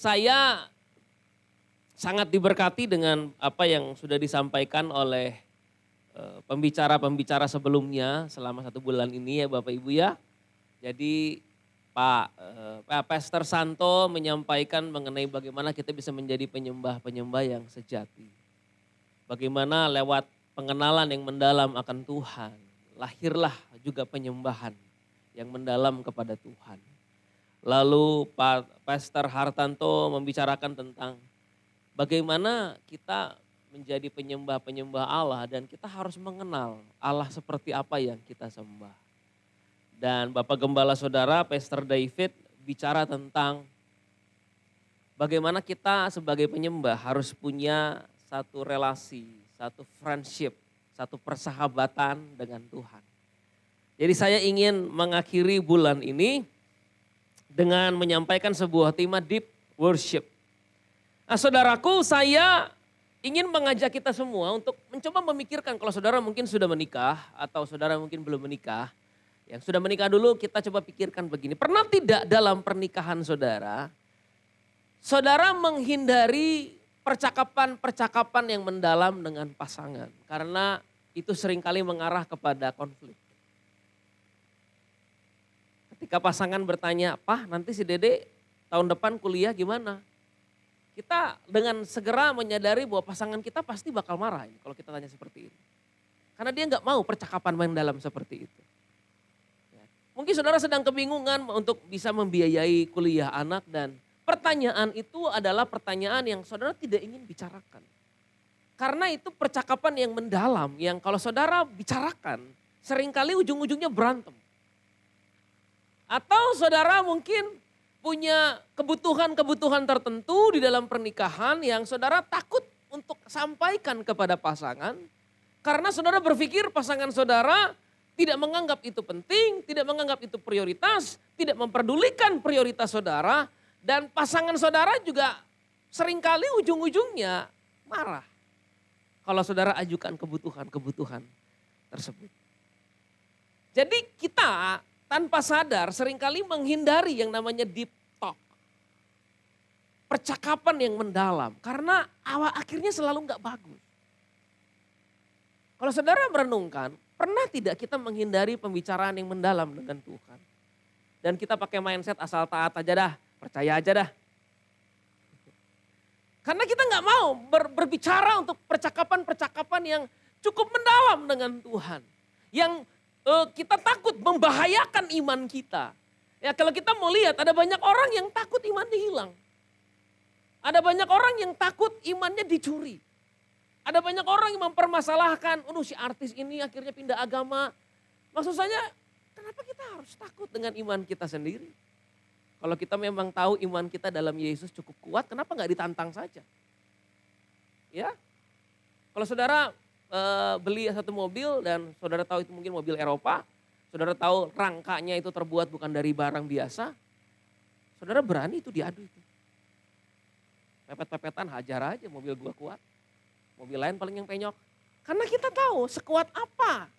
Saya sangat diberkati dengan apa yang sudah disampaikan oleh pembicara-pembicara sebelumnya selama 1 bulan ini ya Bapak Ibu ya. Jadi Pak Pastor Santo menyampaikan mengenai bagaimana kita bisa menjadi penyembah-penyembah yang sejati. Bagaimana lewat pengenalan yang mendalam akan Tuhan, lahirlah juga penyembahan yang mendalam kepada Tuhan. Lalu Pak Pastor Hartanto membicarakan tentang bagaimana kita menjadi penyembah-penyembah Allah dan kita harus mengenal Allah seperti apa yang kita sembah. Dan Bapak Gembala Saudara Pastor David bicara tentang bagaimana kita sebagai penyembah harus punya satu relasi, satu friendship, satu persahabatan dengan Tuhan. Jadi saya ingin mengakhiri bulan ini dengan menyampaikan sebuah tema deep worship. Nah saudaraku, saya ingin mengajak kita semua untuk mencoba memikirkan kalau saudara mungkin sudah menikah atau saudara mungkin belum menikah. Yang sudah menikah dulu kita coba pikirkan begini. Pernah tidak dalam pernikahan saudara, saudara menghindari percakapan-percakapan yang mendalam dengan pasangan. Karena itu seringkali mengarah kepada konflik. Ketika pasangan bertanya, "Pak, nanti si Dede tahun depan kuliah gimana?" Kita dengan segera menyadari bahwa pasangan kita pasti bakal marah kalau kita tanya seperti ini. Karena dia nggak mau percakapan mendalam seperti itu. Ya. Mungkin saudara sedang kebingungan untuk bisa membiayai kuliah anak dan pertanyaan itu adalah pertanyaan yang saudara tidak ingin bicarakan. Karena itu percakapan yang mendalam yang kalau saudara bicarakan seringkali ujung-ujungnya berantem. Atau saudara mungkin punya kebutuhan-kebutuhan tertentu di dalam pernikahan yang saudara takut untuk sampaikan kepada pasangan. Karena saudara berpikir pasangan saudara tidak menganggap itu penting, tidak menganggap itu prioritas, tidak memperdulikan prioritas saudara. Dan pasangan saudara juga seringkali ujung-ujungnya marah. Kalau saudara ajukan kebutuhan-kebutuhan tersebut. Jadi kita tanpa sadar seringkali menghindari yang namanya deep talk. Percakapan yang mendalam. Karena akhirnya selalu gak bagus. Kalau saudara merenungkan, pernah tidak kita menghindari pembicaraan yang mendalam dengan Tuhan? Dan kita pakai mindset asal taat aja dah, percaya aja dah. Karena kita gak mau berbicara untuk percakapan-percakapan yang cukup mendalam dengan Tuhan. Yang kita takut membahayakan iman kita. Ya kalau kita mau lihat ada banyak orang yang takut imannya hilang. Ada banyak orang yang takut imannya dicuri. Ada banyak orang yang mempermasalahkan, si artis ini akhirnya pindah agama. Maksud saya, kenapa kita harus takut dengan iman kita sendiri? Kalau kita memang tahu iman kita dalam Yesus cukup kuat, kenapa gak ditantang saja? Ya, kalau saudara beli satu mobil dan saudara tahu itu mungkin mobil Eropa, saudara tahu rangkanya itu terbuat bukan dari barang biasa, saudara berani itu diadu itu. Pepet-pepetan hajar aja mobil gua kuat, mobil lain paling yang penyok. Karena kita tahu sekuat apa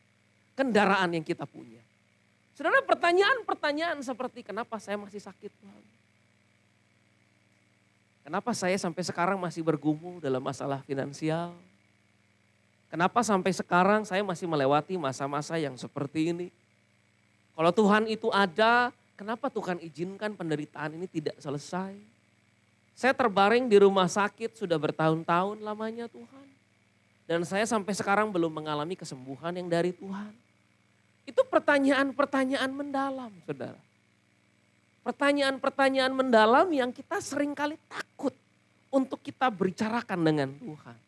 kendaraan yang kita punya. Saudara pertanyaan-pertanyaan seperti kenapa saya masih sakit Tuhan? Kenapa saya sampai sekarang masih bergumul dalam masalah finansial? Kenapa sampai sekarang saya masih melewati masa-masa yang seperti ini? Kalau Tuhan itu ada, kenapa Tuhan izinkan penderitaan ini tidak selesai? Saya terbaring di rumah sakit sudah bertahun-tahun lamanya Tuhan. Dan saya sampai sekarang belum mengalami kesembuhan yang dari Tuhan. Itu pertanyaan-pertanyaan mendalam saudara. Pertanyaan-pertanyaan mendalam yang kita seringkali takut untuk kita bicarakan dengan Tuhan.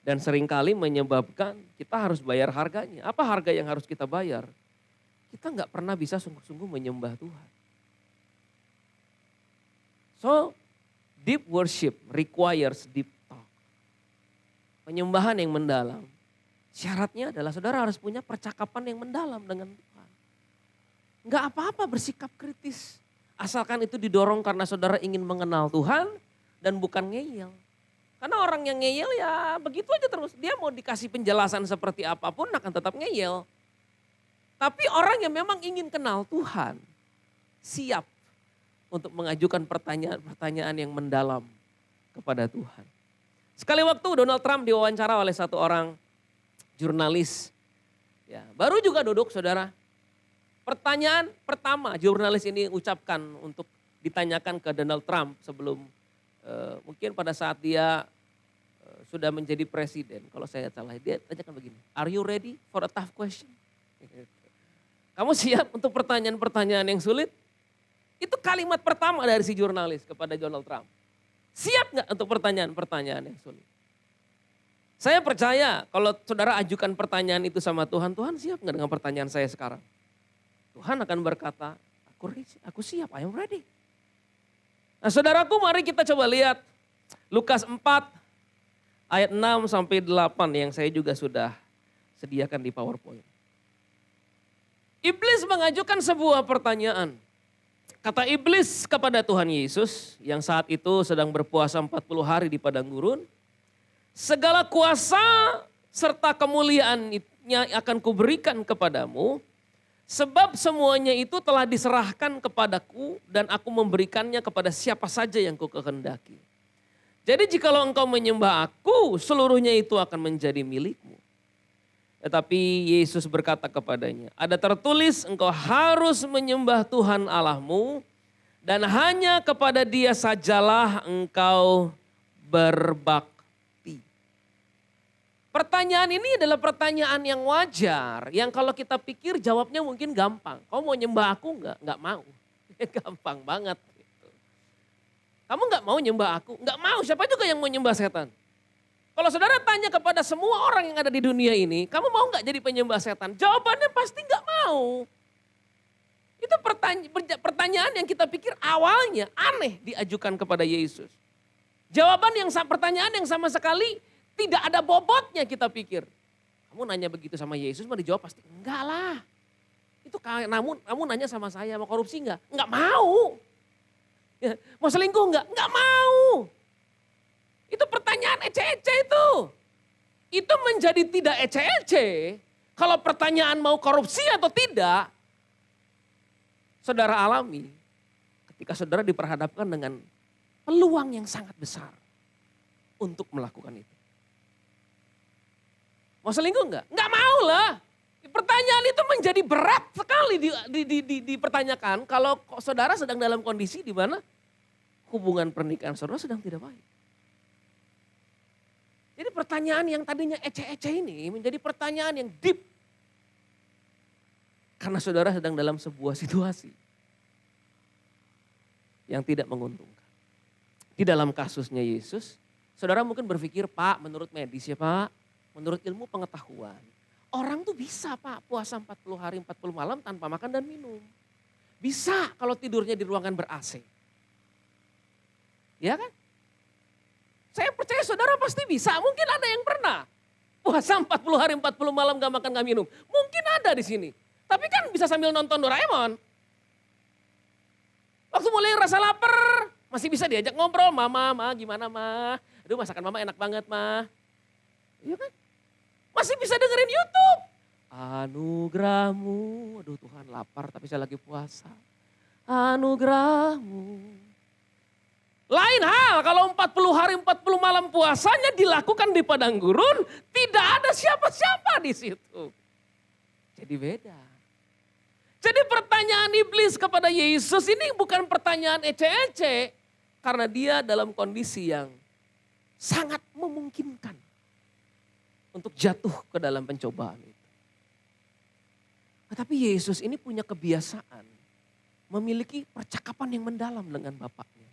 Dan seringkali menyebabkan kita harus bayar harganya. Apa harga yang harus kita bayar? Kita nggak pernah bisa sungguh-sungguh menyembah Tuhan. So, deep worship requires deep talk. Penyembahan yang mendalam. Syaratnya adalah saudara harus punya percakapan yang mendalam dengan Tuhan. Nggak apa-apa bersikap kritis. Asalkan itu didorong karena saudara ingin mengenal Tuhan dan bukan ngeyel. Karena orang yang ngeyel ya begitu aja terus. Dia mau dikasih penjelasan seperti apapun akan tetap ngeyel. Tapi orang yang memang ingin kenal Tuhan, siap untuk mengajukan pertanyaan-pertanyaan yang mendalam kepada Tuhan. Sekali waktu Donald Trump diwawancara oleh satu orang jurnalis. Ya, baru juga duduk saudara. Pertanyaan pertama jurnalis ini ucapkan untuk ditanyakan ke Donald Trump sebelum mungkin pada saat dia sudah menjadi presiden. Kalau saya salah, dia tanyakan begini, "Are you ready for a tough question?" Kamu siap untuk pertanyaan-pertanyaan yang sulit? Itu kalimat pertama dari si jurnalis kepada Donald Trump. Siap nggak untuk pertanyaan-pertanyaan yang sulit? Saya percaya kalau saudara ajukan pertanyaan itu sama Tuhan, Tuhan siap nggak dengan pertanyaan saya sekarang? Tuhan akan berkata, aku siap, I am ready. Nah saudaraku, mari kita coba lihat Lukas 4 ayat 6 sampai 8 yang saya juga sudah sediakan di PowerPoint. Iblis mengajukan sebuah pertanyaan. Kata iblis kepada Tuhan Yesus yang saat itu sedang berpuasa 40 hari di padang gurun. "Segala kuasa serta kemuliaannya akan kuberikan kepadamu. Sebab semuanya itu telah diserahkan kepadaku dan aku memberikannya kepada siapa saja yang kukehendaki. Jadi jikalau engkau menyembah aku, seluruhnya itu akan menjadi milikmu." Tetapi Yesus berkata kepadanya, "Ada tertulis engkau harus menyembah Tuhan Allahmu dan hanya kepada Dia sajalah engkau berbakti." Pertanyaan ini adalah pertanyaan yang wajar, yang kalau kita pikir jawabnya mungkin gampang. "Kamu mau nyembah aku enggak?" "Enggak mau." Gampang banget. Gitu. "Kamu enggak mau nyembah aku?" "Enggak mau." Siapa juga yang mau nyembah setan? Kalau saudara tanya kepada semua orang yang ada di dunia ini, "Kamu mau enggak jadi penyembah setan?" Jawabannya pasti enggak mau. Itu pertanyaan yang kita pikir awalnya aneh diajukan kepada Yesus. Pertanyaan yang sama sekali tidak ada bobotnya kita pikir. Kamu nanya begitu sama Yesus mah dijawab pasti, "Enggak lah." Itu kamu nanya sama saya, "Mau korupsi enggak?" "Enggak mau." Ya, "mau selingkuh enggak?" "Enggak mau." Itu pertanyaan ece-ece itu. Itu menjadi tidak ece-ece kalau pertanyaan mau korupsi atau tidak, saudara alami ketika saudara diperhadapkan dengan peluang yang sangat besar untuk melakukan itu. "Mau selingkuh enggak?" "Enggak mau lah." Pertanyaan itu menjadi berat sekali dipertanyakan kalau saudara sedang dalam kondisi di mana hubungan pernikahan saudara sedang tidak baik. Jadi pertanyaan yang tadinya ece-ece ini menjadi pertanyaan yang deep. Karena saudara sedang dalam sebuah situasi yang tidak menguntungkan. Di dalam kasusnya Yesus, saudara mungkin berpikir, "Pak, menurut medis ya Pak, menurut ilmu pengetahuan, orang tuh bisa Pak puasa 40 hari 40 malam tanpa makan dan minum. Bisa kalau tidurnya di ruangan ber-AC." Ya kan? Saya percaya saudara pasti bisa, mungkin ada yang pernah puasa 40 hari 40 malam gak makan gak minum. Mungkin ada di sini. Tapi kan bisa sambil nonton Doraemon. Waktu mulai rasa lapar, masih bisa diajak ngobrol, "Mama, Ma, gimana Ma? Aduh masakan Mama enak banget Ma." Iya kan? Masih bisa dengerin YouTube. "Anugerahmu," aduh Tuhan lapar tapi saya lagi puasa. "Anugerahmu." Lain hal kalau 40 hari 40 malam puasanya dilakukan di padang gurun, tidak ada siapa-siapa di situ. Jadi beda. Jadi pertanyaan iblis kepada Yesus ini bukan pertanyaan ece-ece, karena dia dalam kondisi yang sangat memungkinkan untuk jatuh ke dalam pencobaan itu. Tetapi Yesus ini punya kebiasaan memiliki percakapan yang mendalam dengan Bapaknya.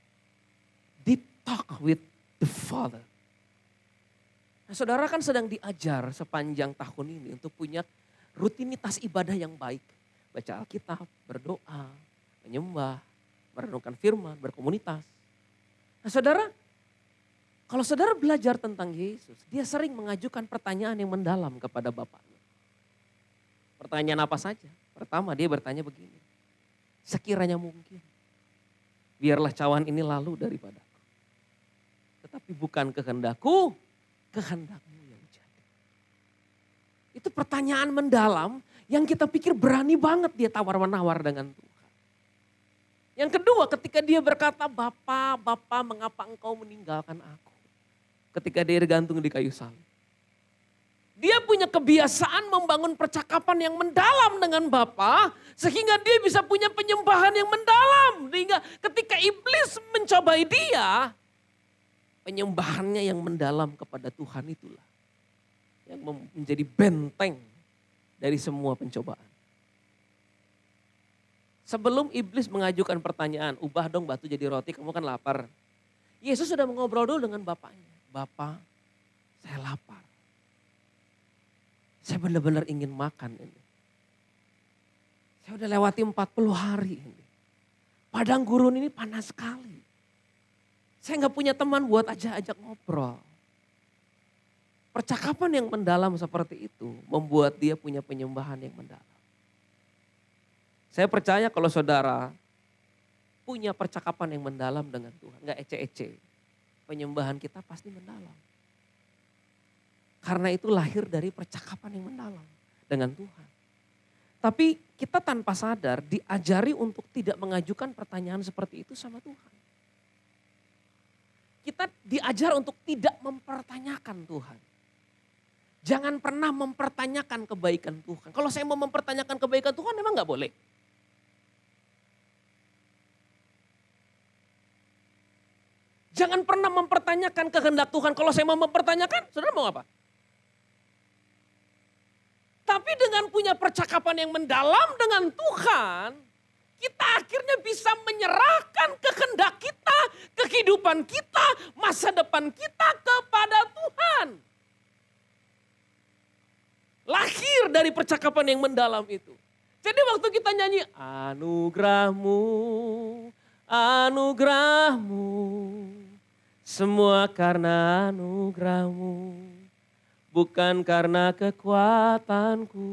Deep talk with the Father. Nah, saudara kan sedang diajar sepanjang tahun ini untuk punya rutinitas ibadah yang baik. Baca Alkitab, berdoa, menyembah, merenungkan firman, berkomunitas. Nah saudara, kalau saudara belajar tentang Yesus, dia sering mengajukan pertanyaan yang mendalam kepada Bapaknya. Pertanyaan apa saja? Pertama dia bertanya begini, "Sekiranya mungkin, biarlah cawan ini lalu daripadaku. Tetapi bukan kehendakku, kehendakmu yang jadi." Itu pertanyaan mendalam yang kita pikir berani banget dia tawar-menawar dengan Tuhan. Yang kedua, ketika dia berkata, Bapa, Bapa, mengapa engkau meninggalkan aku? Ketika dia digantung di kayu salib. Dia punya kebiasaan membangun percakapan yang mendalam dengan Bapa, sehingga dia bisa punya penyembahan yang mendalam. Sehingga ketika iblis mencobai dia, penyembahannya yang mendalam kepada Tuhan itulah yang menjadi benteng dari semua pencobaan. Sebelum iblis mengajukan pertanyaan, ubah dong batu jadi roti, kamu kan lapar. Yesus sudah mengobrol dulu dengan bapaknya. Bapa, saya lapar. Saya benar-benar ingin makan ini. Saya udah lewati 40 hari ini. Padang gurun ini panas sekali. Saya gak punya teman buat ajak ngobrol. Percakapan yang mendalam seperti itu membuat dia punya penyembahan yang mendalam. Saya percaya kalau saudara punya percakapan yang mendalam dengan Tuhan, gak ece-ece, penyembahan kita pasti mendalam. Karena itu lahir dari percakapan yang mendalam dengan Tuhan. Tapi kita tanpa sadar diajari untuk tidak mengajukan pertanyaan seperti itu sama Tuhan. Kita diajar untuk tidak mempertanyakan Tuhan. Jangan pernah mempertanyakan kebaikan Tuhan. Kalau saya mau mempertanyakan kebaikan Tuhan emang gak boleh. Jangan pernah mempertanyakan kehendak Tuhan. Kalau saya mau mempertanyakan, saudara mau apa? Tapi dengan punya percakapan yang mendalam dengan Tuhan, kita akhirnya bisa menyerahkan kehendak kita, kehidupan kita, masa depan kita kepada Tuhan. Lahir dari percakapan yang mendalam itu. Jadi waktu kita nyanyi, anugerahmu, anugerahmu, semua karena anugerahmu. Bukan karena kekuatanku.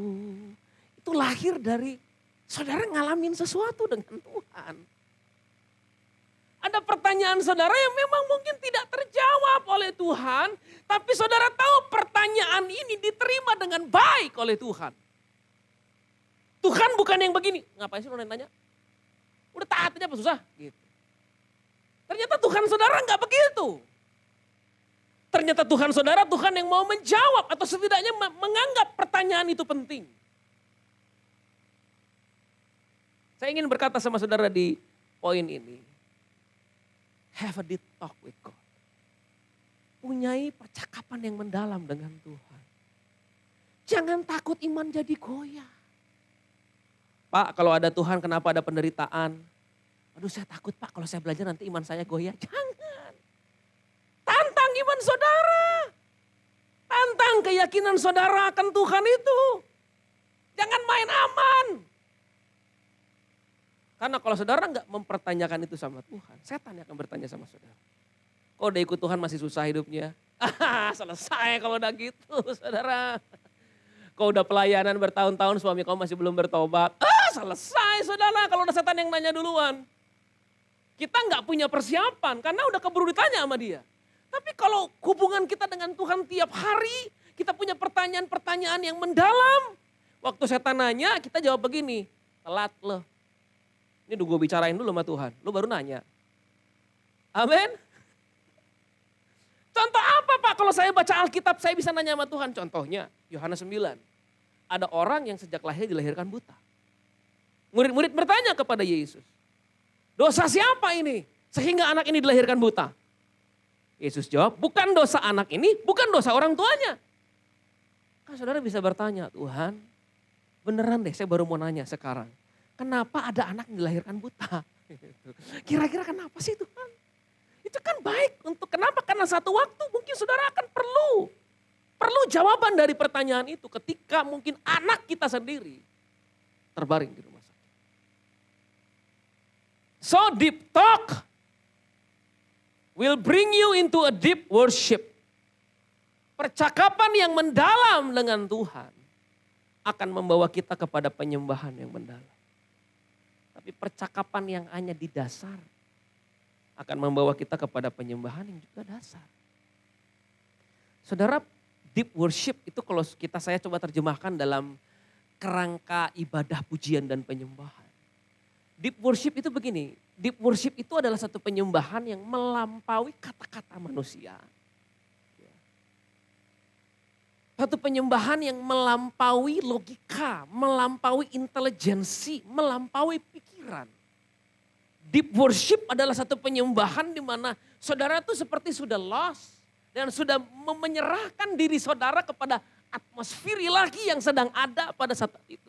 Itu lahir dari saudara ngalamin sesuatu dengan Tuhan. Ada pertanyaan saudara yang memang mungkin tidak terjawab oleh Tuhan. Tapi saudara tahu pertanyaan ini diterima dengan baik oleh Tuhan. Tuhan bukan yang begini. Ngapain sih lu nanya? Udah taat aja apa susah? Gitu. Ternyata Tuhan saudara nggak begitu. Ternyata Tuhan saudara, Tuhan yang mau menjawab atau setidaknya menganggap pertanyaan itu penting. Saya ingin berkata sama saudara di poin ini. Have a deep talk with God. Punyai percakapan yang mendalam dengan Tuhan. Jangan takut iman jadi goyah. Pak, kalau ada Tuhan kenapa ada penderitaan? Aduh saya takut Pak, kalau saya belajar nanti iman saya goyah. Jangan. Tantang iman saudara. Tantang keyakinan saudara akan Tuhan itu. Jangan main aman. Karena kalau saudara nggak mempertanyakan itu sama Tuhan, setan yang akan bertanya sama saudara. Kok udah ikut Tuhan masih susah hidupnya? Selesai kalau udah gitu saudara. Kok udah pelayanan bertahun-tahun suami kamu masih belum bertobat? Selesai saudara kalau udah setan yang nanya duluan. Kita nggak punya persiapan karena udah keburu ditanya sama dia. Tapi kalau hubungan kita dengan Tuhan tiap hari, kita punya pertanyaan-pertanyaan yang mendalam. Waktu setan nanya, kita jawab begini, telat loh. Ini gue bicarain dulu sama Tuhan, lu baru nanya. Amin. Contoh apa Pak? Kalau saya baca Alkitab, saya bisa nanya sama Tuhan. Contohnya, Yohanes 9. Ada orang yang sejak lahir dilahirkan buta. Murid-murid bertanya kepada Yesus. Dosa siapa ini? Sehingga anak ini dilahirkan buta. Yesus jawab, bukan dosa anak ini, bukan dosa orang tuanya. Kan saudara bisa bertanya, Tuhan beneran deh saya baru mau nanya sekarang. Kenapa ada anak yang dilahirkan buta? Kira-kira kenapa sih Tuhan? Itu kan baik untuk kenapa? Karena satu waktu mungkin saudara akan perlu jawaban dari pertanyaan itu ketika mungkin anak kita sendiri terbaring di rumah sakit. So deep talk will bring you into a deep worship. Percakapan yang mendalam dengan Tuhan akan membawa kita kepada penyembahan yang mendalam. Tapi percakapan yang hanya di dasar akan membawa kita kepada penyembahan yang juga dasar. Saudara, deep worship itu kalau saya coba terjemahkan dalam kerangka ibadah pujian dan penyembahan. Deep worship itu begini, Deep worship itu adalah satu penyembahan yang melampaui kata-kata manusia. Satu penyembahan yang melampaui logika, melampaui intelijensi, melampaui pikiran. Deep worship adalah satu penyembahan di mana saudara itu seperti sudah lost dan sudah menyerahkan diri saudara kepada atmosfer ilahi yang sedang ada pada saat itu.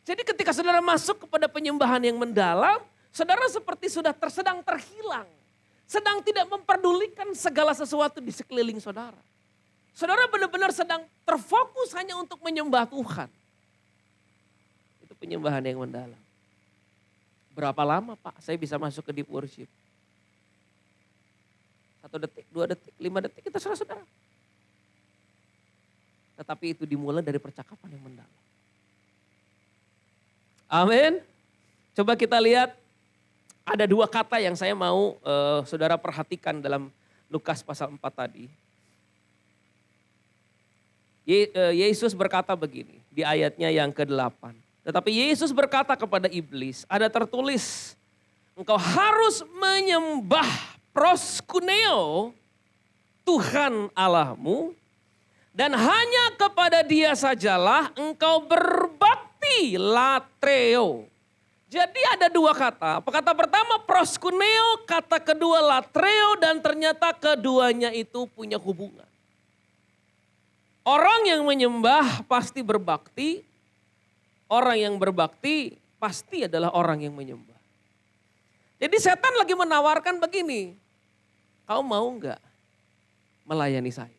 Jadi ketika saudara masuk kepada penyembahan yang mendalam, saudara seperti sudah sedang terhilang. Sedang tidak memperdulikan segala sesuatu di sekeliling saudara. Saudara benar-benar sedang terfokus hanya untuk menyembah Tuhan. Itu penyembahan yang mendalam. Berapa lama Pak saya bisa masuk ke deep worship? 1 detik, 2 detik, 5 detik, kita saudara-saudara. Tetapi itu dimulai dari percakapan yang mendalam. Amin. Coba kita lihat ada 2 kata yang saya mau saudara perhatikan dalam Lukas pasal 4 tadi. Yesus berkata begini di ayatnya yang ke-8. Tetapi Yesus berkata kepada iblis, ada tertulis, engkau harus menyembah proskuneo Tuhan Allahmu dan hanya kepada Dia sajalah engkau berbakti latreo. Jadi ada 2 kata. Kata pertama proskuneo, kata kedua latreo dan ternyata keduanya itu punya hubungan. Orang yang menyembah pasti berbakti, orang yang berbakti pasti adalah orang yang menyembah. Jadi setan lagi menawarkan begini, kau mau enggak melayani saya?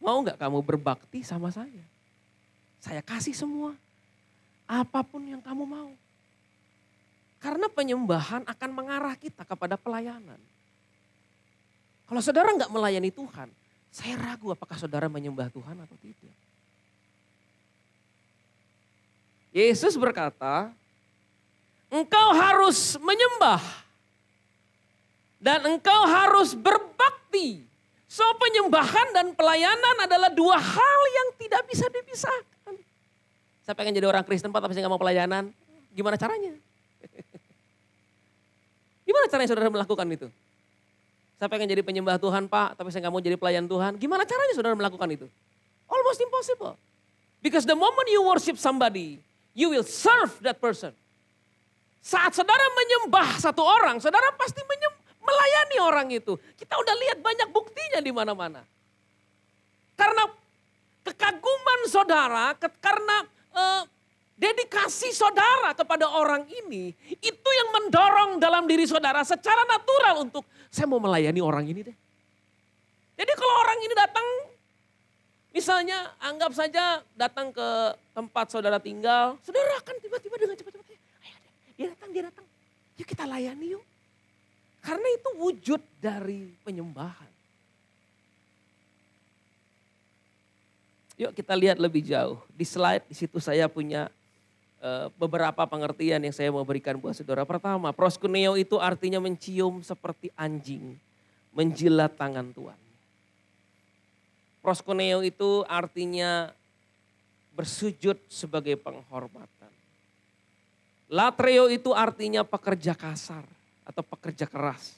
Mau enggak kamu berbakti sama saya? Saya kasih semua, apapun yang kamu mau. Karena penyembahan akan mengarah kita kepada pelayanan. Kalau saudara enggak melayani Tuhan, saya ragu apakah saudara menyembah Tuhan atau tidak. Yesus berkata, engkau harus menyembah dan engkau harus berbakti. So penyembahan dan pelayanan adalah 2 hal yang tidak bisa dipisahkan. Saya pengen jadi orang Kristen Pak, tapi saya gak mau pelayanan. Gimana caranya? Gimana caranya saudara melakukan itu? Saya pengen jadi penyembah Tuhan Pak, tapi saya gak mau jadi pelayan Tuhan. Gimana caranya saudara melakukan itu? Almost impossible. Because the moment you worship somebody, you will serve that person. Saat saudara menyembah satu orang, saudara pasti melayani orang itu. Kita udah lihat banyak buktinya di mana-mana. Karena kekaguman saudara, karena dedikasi saudara kepada orang ini, itu yang mendorong dalam diri saudara secara natural untuk saya mau melayani orang ini deh. Jadi kalau orang ini datang, misalnya anggap saja datang ke tempat saudara tinggal, saudara akan tiba-tiba dengan cepat-cepat, dia datang, yuk kita layani yuk. Karena itu wujud dari penyembahan. Yuk kita lihat lebih jauh. Di slide di situ saya punya beberapa pengertian yang saya mau berikan buat saudara. Pertama, proskuneo itu artinya mencium seperti anjing menjilat tangan Tuhan. Proskuneo itu artinya bersujud sebagai penghormatan. Latreo itu artinya pekerja kasar atau pekerja keras.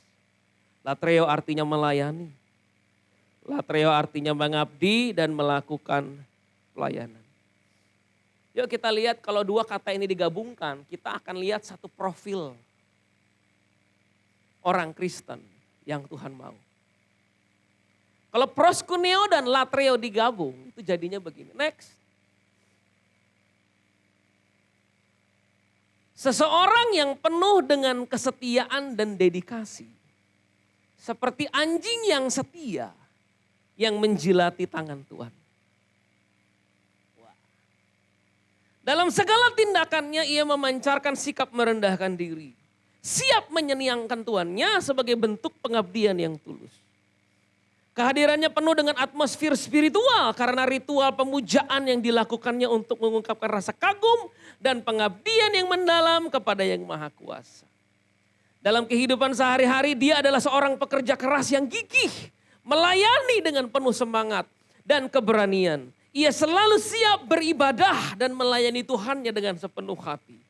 Latreo artinya melayani. Latreo artinya mengabdi dan melakukan pelayanan. Yuk kita lihat kalau 2 kata ini digabungkan, kita akan lihat satu profil orang Kristen yang Tuhan mau. Kalau proskuneo dan latreo digabung, itu jadinya begini. Next. Seseorang yang penuh dengan kesetiaan dan dedikasi. Seperti anjing yang setia yang menjilati tangan Tuhan. Dalam segala tindakannya ia memancarkan sikap merendahkan diri. Siap menyenangkan tuannya sebagai bentuk pengabdian yang tulus. Kehadirannya penuh dengan atmosfer spiritual karena ritual pemujaan yang dilakukannya untuk mengungkapkan rasa kagum dan pengabdian yang mendalam kepada Yang Maha Kuasa. Dalam kehidupan sehari-hari dia adalah seorang pekerja keras yang gigih, melayani dengan penuh semangat dan keberanian. Ia selalu siap beribadah dan melayani Tuhannya dengan sepenuh hati.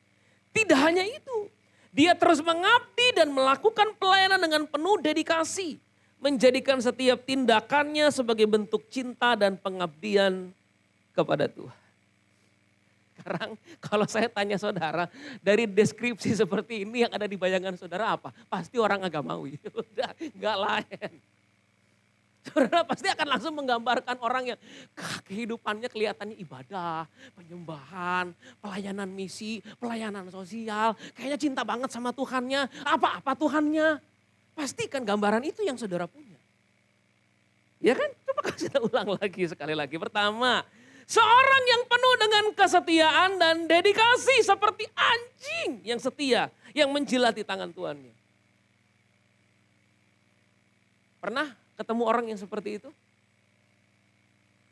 Tidak hanya itu, dia terus mengabdi dan melakukan pelayanan dengan penuh dedikasi. Menjadikan setiap tindakannya sebagai bentuk cinta dan pengabdian kepada Tuhan. Sekarang kalau saya tanya saudara, dari deskripsi seperti ini yang ada di bayangan saudara apa? Pasti orang agamawi. Udah, enggak lain. Saudara pasti akan langsung menggambarkan orang yang kehidupannya kelihatannya ibadah, penyembahan, pelayanan misi, pelayanan sosial. Kayaknya cinta banget sama Tuhannya. Apa-apa Tuhannya. Pastikan gambaran itu yang saudara punya. Ya kan? Coba kita ulang lagi sekali lagi. Pertama, seorang yang penuh dengan kesetiaan dan dedikasi seperti anjing yang setia, yang menjilati tangan tuannya. Pernah ketemu orang yang seperti itu?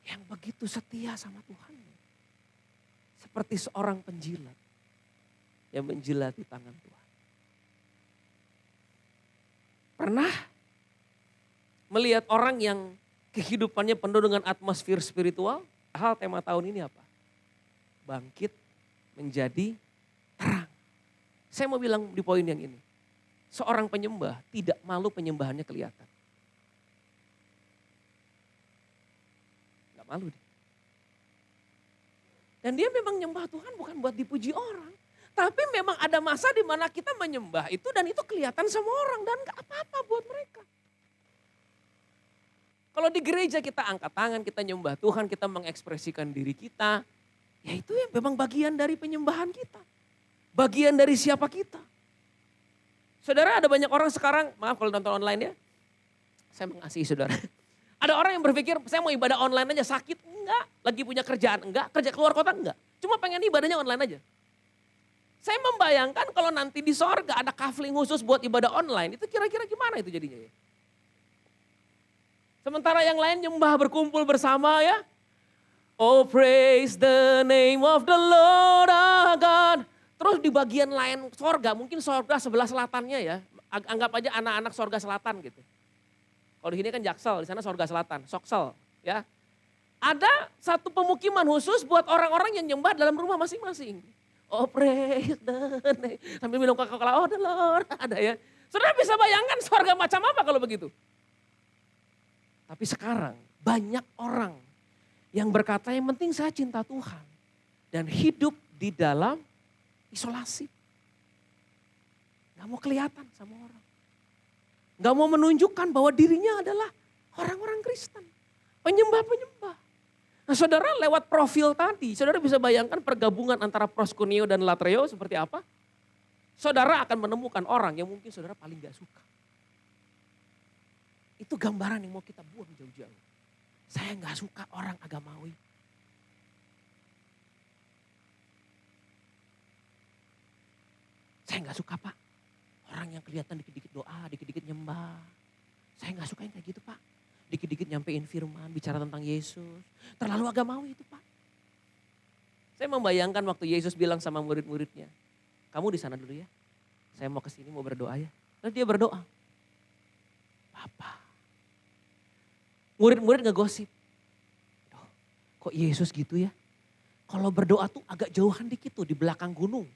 Yang begitu setia sama Tuhan. Seperti seorang penjilat yang menjilati tangan Tuhan. Pernah melihat orang yang kehidupannya penuh dengan atmosfer spiritual? Hal tema tahun ini apa? Bangkit menjadi terang. Saya mau bilang di poin yang ini. Seorang penyembah tidak malu penyembahannya kelihatan. Gak malu dia. Dan dia memang nyembah Tuhan bukan buat dipuji orang. Tapi memang ada masa di mana kita menyembah itu dan itu kelihatan sama orang dan gak apa-apa buat mereka. Kalau di gereja kita angkat tangan, kita nyembah Tuhan, kita mengekspresikan diri kita. Ya itu ya memang bagian dari penyembahan kita. Bagian dari siapa kita. Saudara ada banyak orang sekarang, maaf kalau nonton online ya. Saya mengasihi saudara. Ada orang yang berpikir saya mau ibadah online aja, sakit enggak. Lagi punya kerjaan enggak, kerja keluar kota enggak. Cuma pengen ibadahnya online aja. Saya membayangkan kalau nanti di sorga ada kafling khusus buat ibadah online, itu kira-kira gimana itu jadinya ya. Sementara yang lain nyembah berkumpul bersama ya. Oh praise the name of the Lord our God. Terus di bagian lain sorga, mungkin sorga sebelah selatannya ya. Anggap aja anak-anak sorga selatan gitu. Kalau di sini kan Jaksel, di sana sorga selatan, Soksel ya. Ada satu pemukiman khusus buat orang-orang yang nyembah dalam rumah masing-masing. Oh praise the name. Sambil minum Coca-Cola, oh the Lord. Ada ya. Saudara bisa bayangkan sorga macam apa kalau begitu? Tapi sekarang banyak orang yang berkata yang penting saya cinta Tuhan. Dan hidup di dalam isolasi. Gak mau kelihatan sama orang. Gak mau menunjukkan bahwa dirinya adalah orang-orang Kristen. Penyembah-penyembah. Nah saudara lewat profil tadi, saudara bisa bayangkan pergabungan antara proskuneo dan latreo seperti apa? Saudara akan menemukan orang yang mungkin saudara paling gak suka. Itu gambaran yang mau kita buang jauh-jauh. Saya gak suka orang agamawi. Saya gak suka Pak, orang yang kelihatan dikit-dikit doa, dikit-dikit nyembah. Saya gak suka yang kayak gitu Pak. Dikit-dikit nyampein firman, bicara tentang Yesus. Terlalu agamawi itu Pak. Saya membayangkan waktu Yesus bilang sama murid-muridnya, kamu di sana dulu ya. Saya mau kesini mau berdoa ya. Lalu dia berdoa. Bapak. Murid-murid ngegosip. Kok Yesus gitu ya? Kalau berdoa tuh agak jauhan dikit tuh di belakang gunung.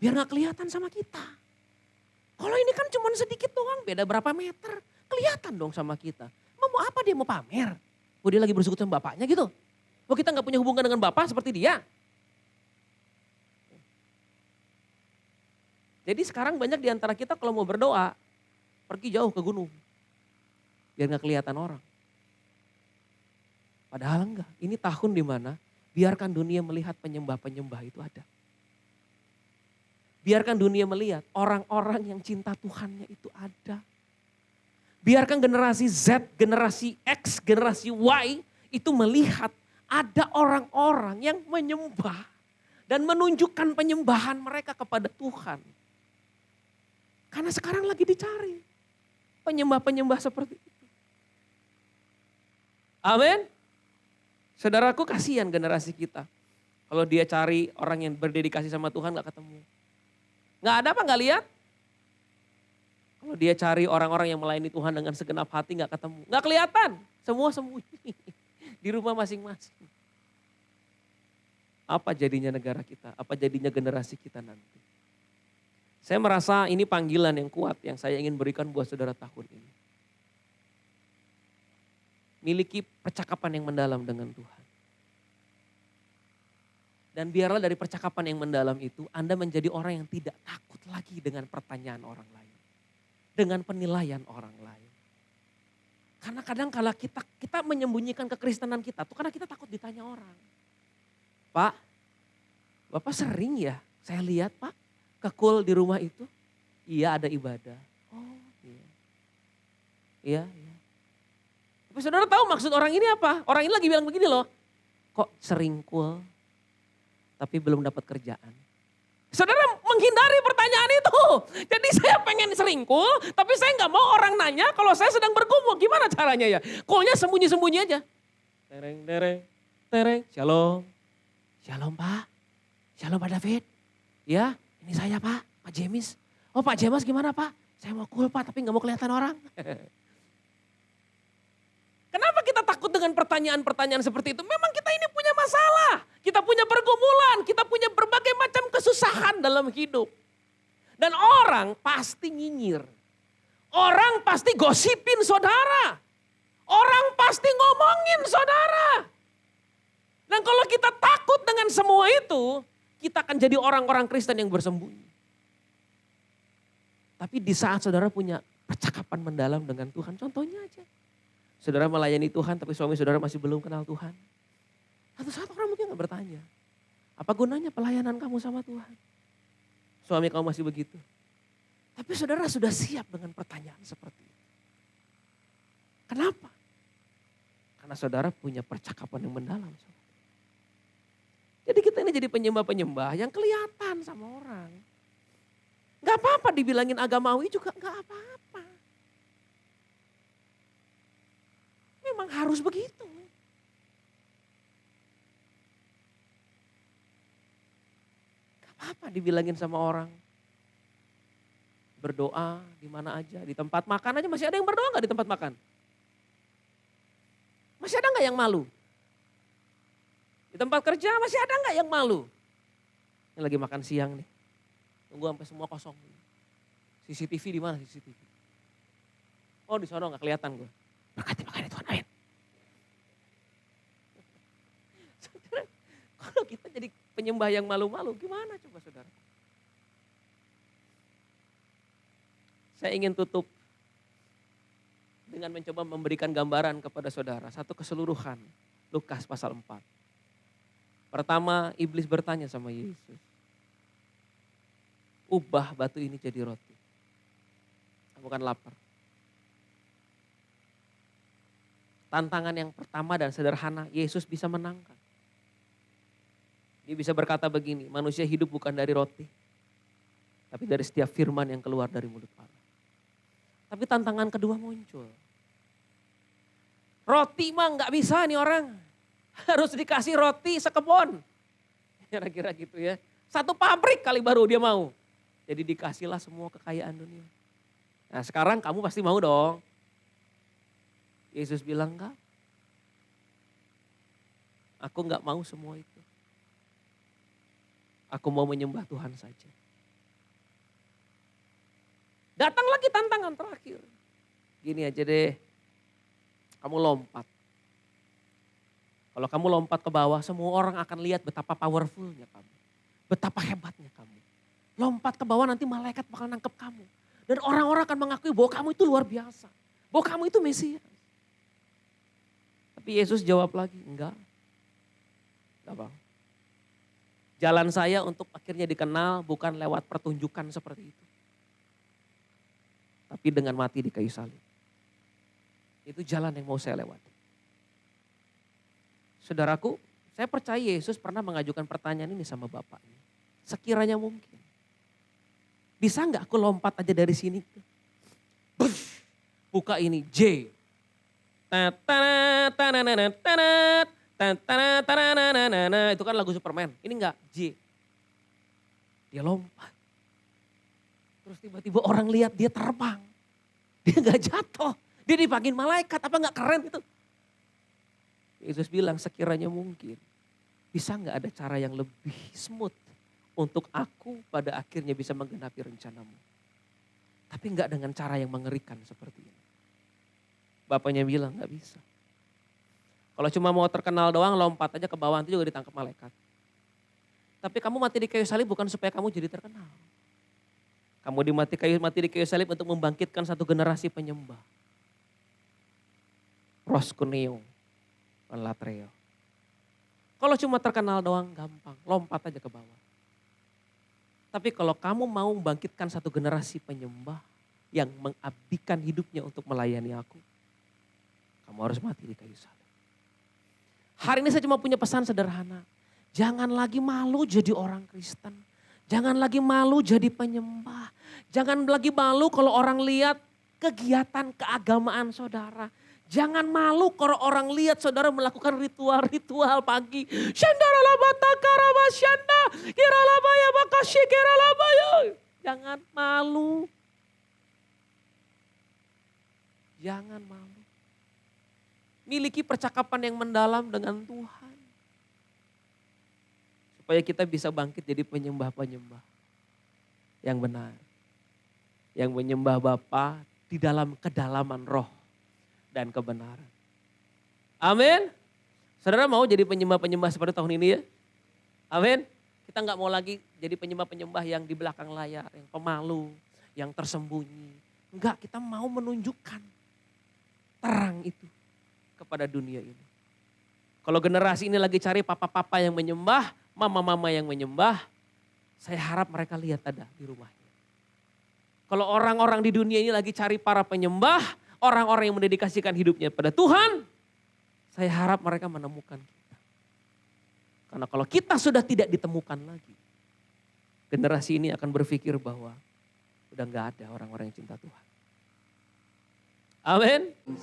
Biar gak kelihatan sama kita. Kalau ini kan cuma sedikit doang, beda berapa meter. Kelihatan dong sama kita. Mau apa dia mau pamer? Oh dia lagi bersekutu sama bapaknya gitu. Oh kita gak punya hubungan dengan bapak seperti dia. Jadi sekarang banyak di antara kita kalau mau berdoa, pergi jauh ke gunung. Biar gak kelihatan orang. Padahal enggak, ini tahun dimana biarkan dunia melihat penyembah-penyembah itu ada. Biarkan dunia melihat orang-orang yang cinta Tuhannya itu ada. Biarkan generasi Z, generasi X, generasi Y itu melihat ada orang-orang yang menyembah dan menunjukkan penyembahan mereka kepada Tuhan. Karena sekarang lagi dicari penyembah-penyembah seperti itu. Amin. Saudaraku kasihan generasi kita. Kalau dia cari orang yang berdedikasi sama Tuhan gak ketemu. Gak ada apa gak lihat? Kalau dia cari orang-orang yang melayani Tuhan dengan segenap hati gak ketemu. Gak kelihatan, semua sembunyi di rumah masing-masing. Apa jadinya negara kita? Apa jadinya generasi kita nanti? Saya merasa ini panggilan yang kuat yang saya ingin berikan buat saudara tahun ini. Miliki percakapan yang mendalam dengan Tuhan. Dan biarlah dari percakapan yang mendalam itu Anda menjadi orang yang tidak takut lagi dengan pertanyaan orang lain. Dengan penilaian orang lain. Karena kadang kala kita menyembunyikan kekristenan kita tuh karena kita takut ditanya orang. Pak, Bapak sering ya saya lihat Pak kekul di rumah itu. Iya ada ibadah. Oh iya. Iya, iya. Tapi saudara tahu maksud orang ini apa? Orang ini lagi bilang begini loh. Kok sering kul tapi belum dapat kerjaan. Saudara menghindari pertanyaan itu. Jadi saya pengen seringkul, tapi saya nggak mau orang nanya kalau saya sedang bergumul. Gimana caranya ya? Kulnya sembunyi-sembunyi aja. Tereng, tereng, tereng. Shalom. Shalom Pak. Shalom Pak David. Ya, ini saya Pak, Pak James. Oh Pak James gimana Pak? Saya mau kul Pak, tapi nggak mau kelihatan orang. Kenapa kita takut dengan pertanyaan-pertanyaan seperti itu? Memang kita ini punya masalah. Kita punya pergumulan, kita punya berbagai macam kesusahan dalam hidup. Dan orang pasti nyinyir. Orang pasti gosipin saudara. Orang pasti ngomongin saudara. Dan kalau kita takut dengan semua itu, kita akan jadi orang-orang Kristen yang bersembunyi. Tapi di saat saudara punya percakapan mendalam dengan Tuhan, contohnya aja. Saudara melayani Tuhan tapi suami saudara masih belum kenal Tuhan. Satu saat orang mungkin gak bertanya. Apa gunanya pelayanan kamu sama Tuhan? Suami kamu masih begitu. Tapi saudara sudah siap dengan pertanyaan seperti itu. Kenapa? Karena saudara punya percakapan yang mendalam. Jadi kita ini jadi penyembah-penyembah yang kelihatan sama orang. Gak apa-apa dibilangin agamawi juga gak apa-apa. Memang harus begitu. Gak apa-apa dibilangin sama orang. Berdoa di mana aja, di tempat makan aja masih ada yang berdoa gak di tempat makan? Masih ada gak yang malu? Di tempat kerja masih ada gak yang malu? Ini lagi makan siang nih. Tunggu sampai semua kosong. CCTV di mana CCTV? Oh di sono gak kelihatan gue. Berkati makan Tuhan, amin. Saudara, kalau kita jadi penyembah yang malu-malu, gimana coba saudara? Saya ingin tutup dengan mencoba memberikan gambaran kepada saudara. Satu keseluruhan, Lukas pasal 4. Pertama, iblis bertanya sama Yesus. Ubah batu ini jadi roti. Kamu kan lapar. Tantangan yang pertama dan sederhana, Yesus bisa menangkan. Dia bisa berkata begini, manusia hidup bukan dari roti, tapi dari setiap firman yang keluar dari mulut Allah. Tapi tantangan kedua muncul. Roti mah gak bisa nih orang, harus dikasih roti sekebon. Kira-kira gitu ya, satu pabrik kali baru dia mau. Jadi dikasihlah semua kekayaan dunia. Nah sekarang kamu pasti mau dong. Yesus bilang enggak. Aku enggak mau semua itu. Aku mau menyembah Tuhan saja. Datang lagi tantangan terakhir. Gini aja deh. Kamu lompat. Kalau kamu lompat ke bawah, semua orang akan lihat betapa powerfulnya kamu. Betapa hebatnya kamu. Lompat ke bawah nanti malaikat bakal nangkep kamu. Dan orang-orang akan mengakui bahwa kamu itu luar biasa. Bahwa kamu itu Mesias. Tapi Yesus jawab lagi, enggak. Enggak apa. Jalan saya untuk akhirnya dikenal bukan lewat pertunjukan seperti itu. Tapi dengan mati di kayu salib. Itu jalan yang mau saya lewati. Saudaraku, saya percaya Yesus pernah mengajukan pertanyaan ini sama Bapaknya. Sekiranya mungkin. Bisa enggak aku lompat aja dari sini? Buka ini, J. Itu kan lagu Superman. Ini enggak, J. Dia lompat. Terus tiba-tiba orang lihat dia terbang. Dia enggak jatuh. Dia dipanggil malaikat, apa enggak keren itu? Yesus bilang sekiranya mungkin. bisa nggak ada cara yang lebih smooth untuk aku pada akhirnya bisa menggenapi rencanamu. Tapi nggak dengan cara yang mengerikan seperti ini. Bapaknya bilang nggak bisa. Kalau cuma mau terkenal doang, lompat aja ke bawah, nanti juga ditangkap malaikat. Tapi kamu mati di kayu salib bukan supaya kamu jadi terkenal. Kamu mati di kayu salib untuk membangkitkan satu generasi penyembah. Proskuneo, latreo. Kalau cuma terkenal doang gampang, lompat aja ke bawah. Tapi kalau kamu mau membangkitkan satu generasi penyembah yang mengabdikan hidupnya untuk melayani aku, kamu harus mati di kayu salib. Hari ini saya cuma punya pesan sederhana. Jangan lagi malu jadi orang Kristen. Jangan lagi malu jadi penyembah. Jangan lagi malu kalau orang lihat kegiatan keagamaan saudara. Jangan malu kalau orang lihat saudara melakukan ritual-ritual pagi. Jangan malu. Jangan malu. Miliki percakapan yang mendalam dengan Tuhan. Supaya kita bisa bangkit jadi penyembah-penyembah yang benar. Yang menyembah Bapa di dalam kedalaman roh dan kebenaran. Amin. Saudara mau jadi penyembah-penyembah seperti tahun ini ya? Amin. Kita nggak mau lagi jadi penyembah-penyembah yang di belakang layar, yang pemalu, yang tersembunyi. Enggak, kita mau menunjukkan terang itu kepada dunia ini. Kalau generasi ini lagi cari papa-papa yang menyembah, mama-mama yang menyembah, saya harap mereka lihat ada di rumahnya. Kalau orang-orang di dunia ini lagi cari para penyembah, orang-orang yang mendedikasikan hidupnya pada Tuhan, saya harap mereka menemukan kita. Karena kalau kita sudah tidak ditemukan lagi, generasi ini akan berpikir bahwa udah gak ada orang-orang yang cinta Tuhan. Amin.